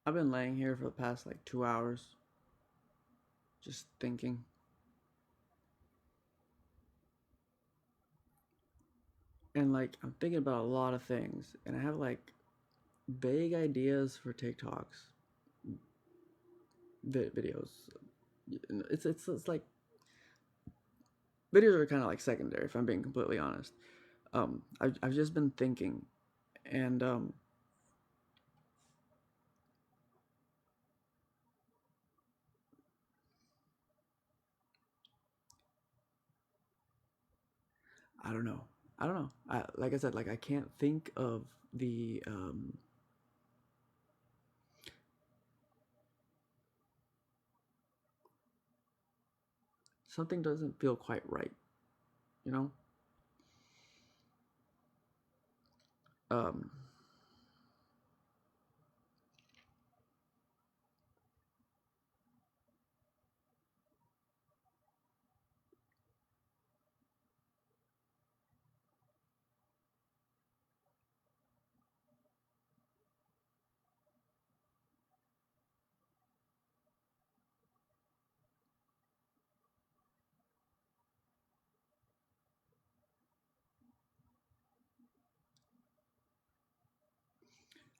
I've been laying here for the past like 2 hours, just thinking. And like, I'm thinking about a lot of things. And I have like vague ideas for TikToks, videos. It's like, videos are kind of like secondary, if I'm being completely honest. I've just been thinking. And I don't know. I don't know. Like I said, like I can't think of the something doesn't feel quite right, you know? Um,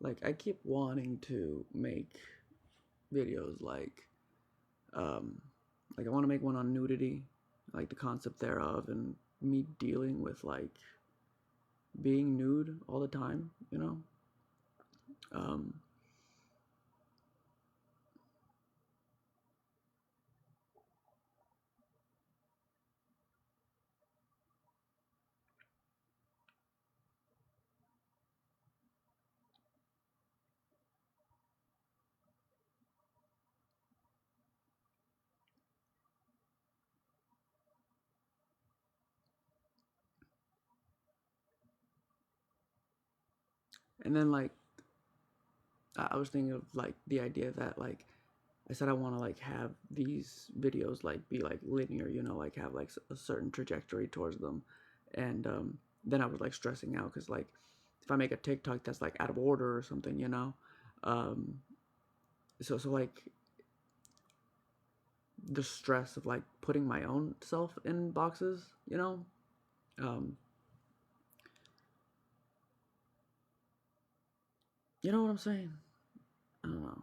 like I keep wanting to make videos um like I want to make one on nudity, like the concept thereof, and me dealing with like being nude all the time, you know. um and then like I was thinking of like the idea that like I said I want to like have these videos like be like linear, you know, like have like a certain trajectory towards them. And then I was like stressing out because like if I make a TikTok that's like out of order or something, you know. um so like the stress of like putting my own self in boxes, you know. um you know what I'm saying? I don't know.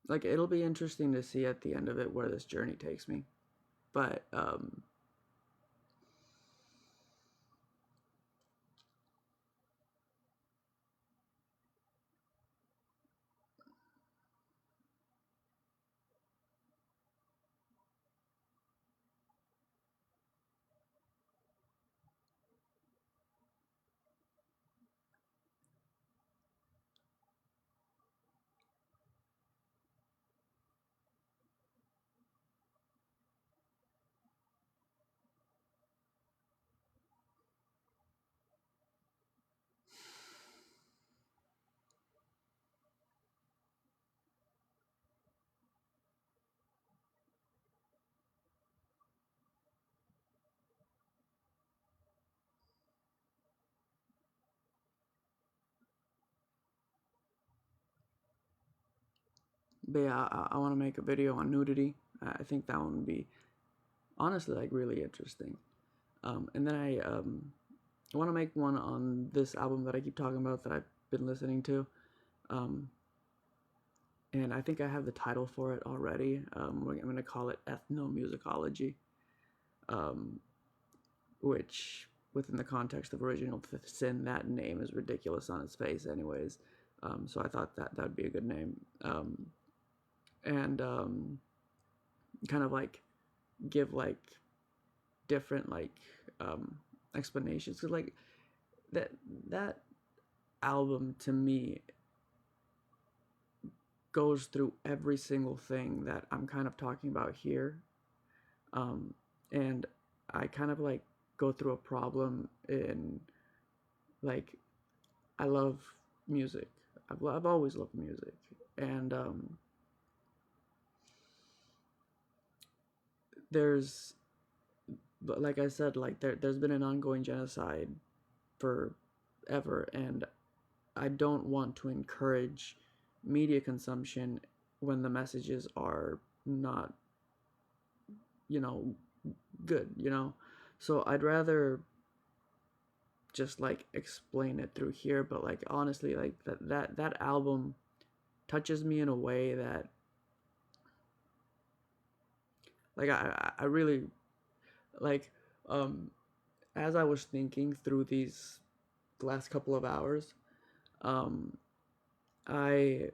Like it'll be interesting to see at the end of it where this journey takes me. But yeah, I want to make a video on nudity. I think that one would be honestly like really interesting. And then I want to make one on this album that I keep talking about that I've been listening to. Um, and I think I have the title for it already. I'm going to call it Ethnomusicology, um, which, within the context of Original Fifth Sin, that name is ridiculous on its face, anyways. So I thought that that would be a good name. And kind of like give like different like um, explanations. Cause like that that album to me goes through every single thing that I'm kind of talking about here. Um, and I kind of like go through a problem in like I love music. I've always loved music, and there's, but like I said, like there's been an ongoing genocide forever, and I don't want to encourage media consumption when the messages are not, you know, good, you know. So I'd rather just like explain it through here, but like honestly, like that album touches me in a way that like I really like um as I was thinking through these last couple of hours, um I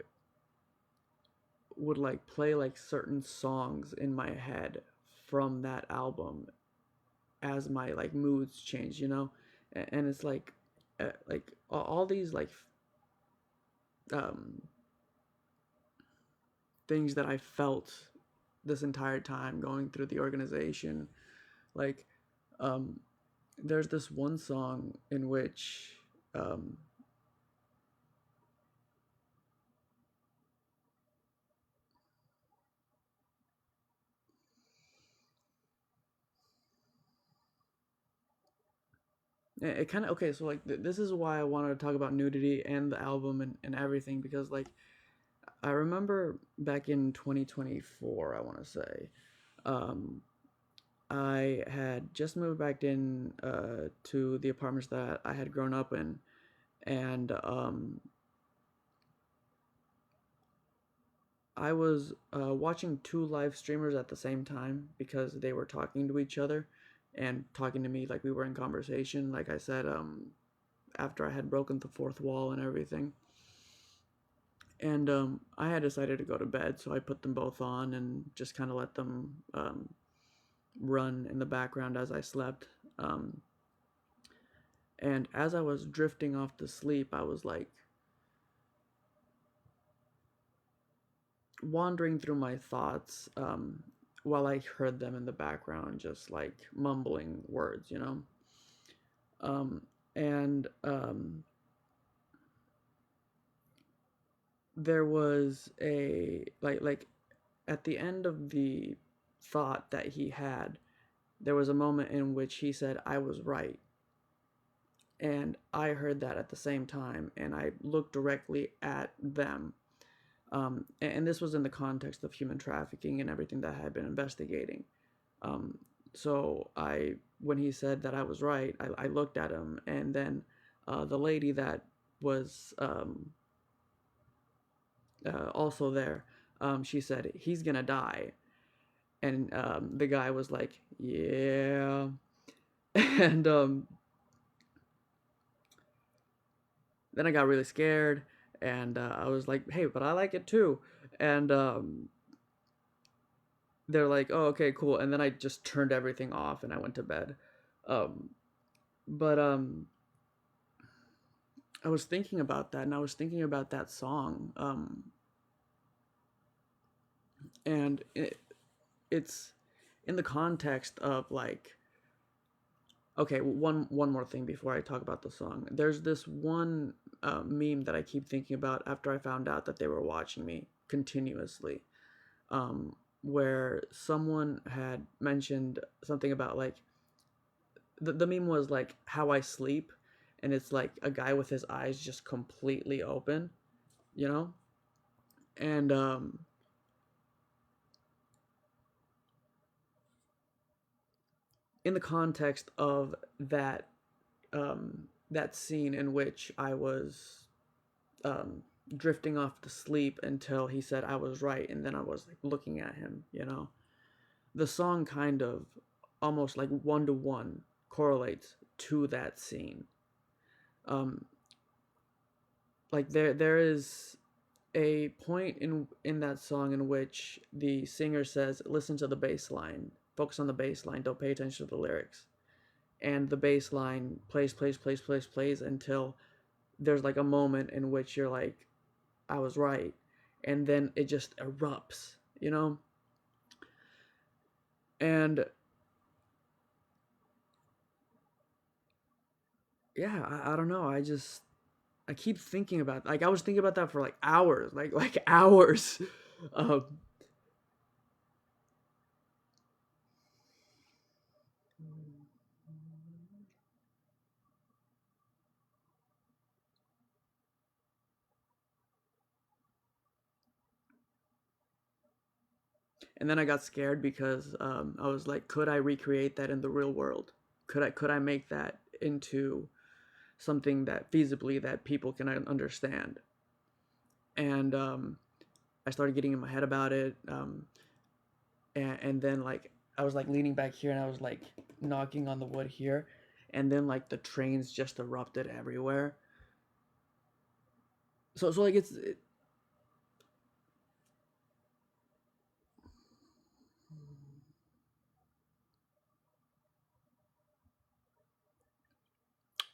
would like play like certain songs in my head from that album as my like moods change, you know. And it's like all these like um things that I felt this entire time going through the organization. Like, um, there's this one song in which um, it kind of okay. So like this is why I wanted to talk about nudity and the album and everything, because like I remember back in 2024, I want to say, um, I had just moved back in to the apartments that I had grown up in, and I was watching two live streamers at the same time because they were talking to each other and talking to me like we were in conversation. Like I said, after I had broken the fourth wall and everything. And I had decided to go to bed, so I put them both on and just kind of let them run in the background as I slept. Um, and as I was drifting off to sleep, I was like wandering through my thoughts while I heard them in the background, just like mumbling words, you know? Um, and there was a, like at the end of the thought that he had, there was a moment in which he said, I was right. And I heard that at the same time, and I looked directly at them. And this was in the context of human trafficking and everything that I had been investigating. Um, so when he said that I was right, I looked at him, and then the lady that was also there, she said, "He's gonna die," and the guy was like, "Yeah," and then I got really scared, and I was like, "Hey, but I like it too," and they're like, "Oh, okay, cool," and then I just turned everything off and I went to bed. Um, but I was thinking about that, and I was thinking about that song, and it's in the context of like, okay, one more thing before I talk about the song. There's this one meme that I keep thinking about after I found out that they were watching me continuously, where someone had mentioned something about like the meme was like how I sleep, and it's like a guy with his eyes just completely open, you know, and in the context of that scene in which I was um, drifting off to sleep until he said I was right, and then I was like looking at him, you know. The song kind of almost like one to one correlates to that scene. Um, like there is a point in that song in which the singer says, "Listen to the bass line, focus on the bass line, don't pay attention to the lyrics." And the bass line plays until there's like a moment in which you're like, I was right, and then it just erupts, you know. And yeah, I don't know, I just I keep thinking about, like, I was thinking about that for like hours, like hours. Um, and then I got scared because I was like, could I recreate that in the real world? Could I make that into something that feasibly that people can understand? And I started getting in my head about it, and then like I was like leaning back here and I was like knocking on the wood here, and then like the trains just erupted everywhere. So like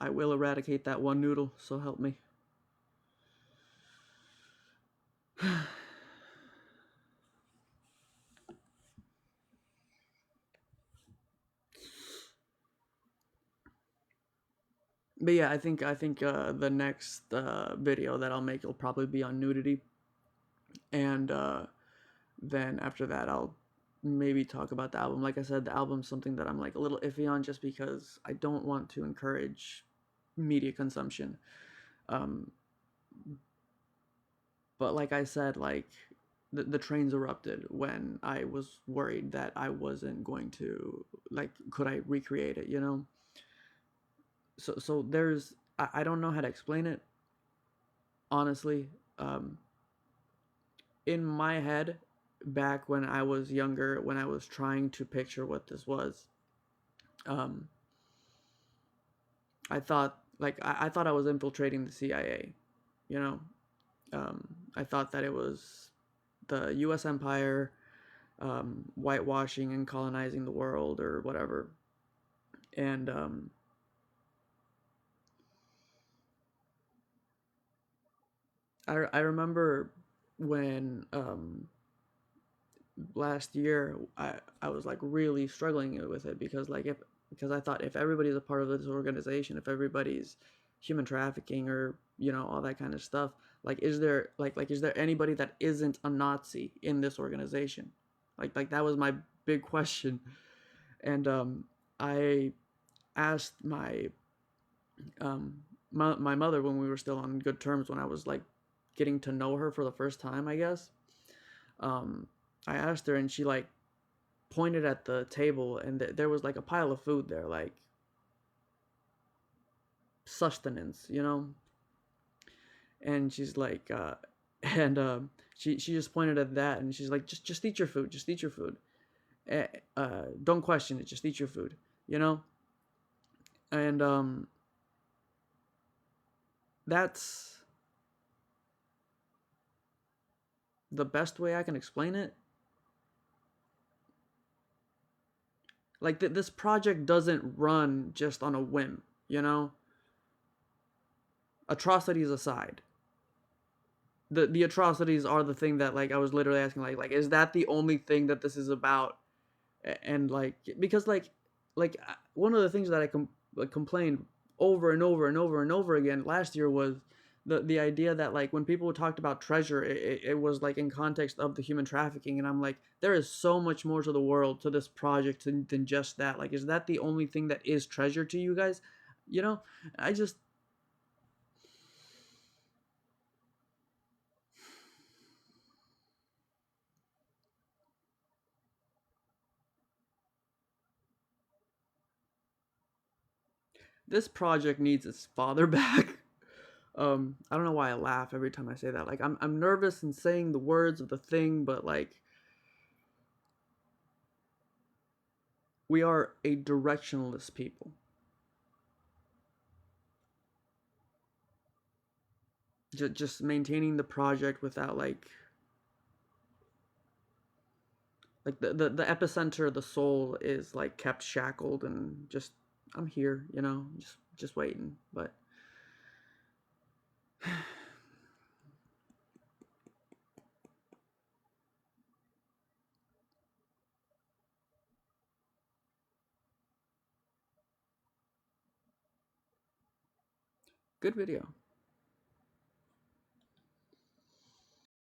I will eradicate that one noodle. So help me. But yeah, I think the next video that I'll make will probably be on nudity, and then after that I'll maybe talk about the album. Like I said, the album's something that I'm like a little iffy on, just because I don't want to encourage media consumption. Um, but like I said, like the trains erupted when I was worried that I wasn't going to, like, could I recreate it? So there's I don't know how to explain it, honestly. Um, in my head, back when I was younger, when I was trying to picture what this was, um, I thought I was infiltrating the CIA. You know, I thought that it was the U.S. empire, whitewashing and colonizing the world or whatever. And I remember when last year I was like really struggling with it, because like if because I thought if everybody's a part of this organization, if everybody's human trafficking or all that kind of stuff, like is there anybody that isn't a Nazi in this organization? Like that was my big question. And I asked um my mother when we were still on good terms, when I was like getting to know her for the first time, I guess. um I asked her, and she like pointed at the table, and there was like a pile of food there, like sustenance, and she's like and she just pointed at that, and she's like, just eat your food, just eat your food. Don't question it, just eat your food, you know and that's the best way I can explain it. Like this project doesn't run just on a whim, atrocities aside. The atrocities are the thing that, like, I was literally asking, like is that the only thing that this is about? And like, because one of the things that like, complained over and over and over and over again last year was the idea that, like, when people talked about treasure, it was like in context of the human trafficking, and I'm like, there is so much more to the world, to this project, than just that. Like, is that the only thing that is treasure to you guys? you know I just This project needs its father back. I don't know why I laugh every time I say that. Like, I'm nervous in saying the words of the thing, but like, we are a directionless people. Just maintaining the project without like the epicenter, the soul is like kept shackled, and just, I'm here, just waiting. But good video.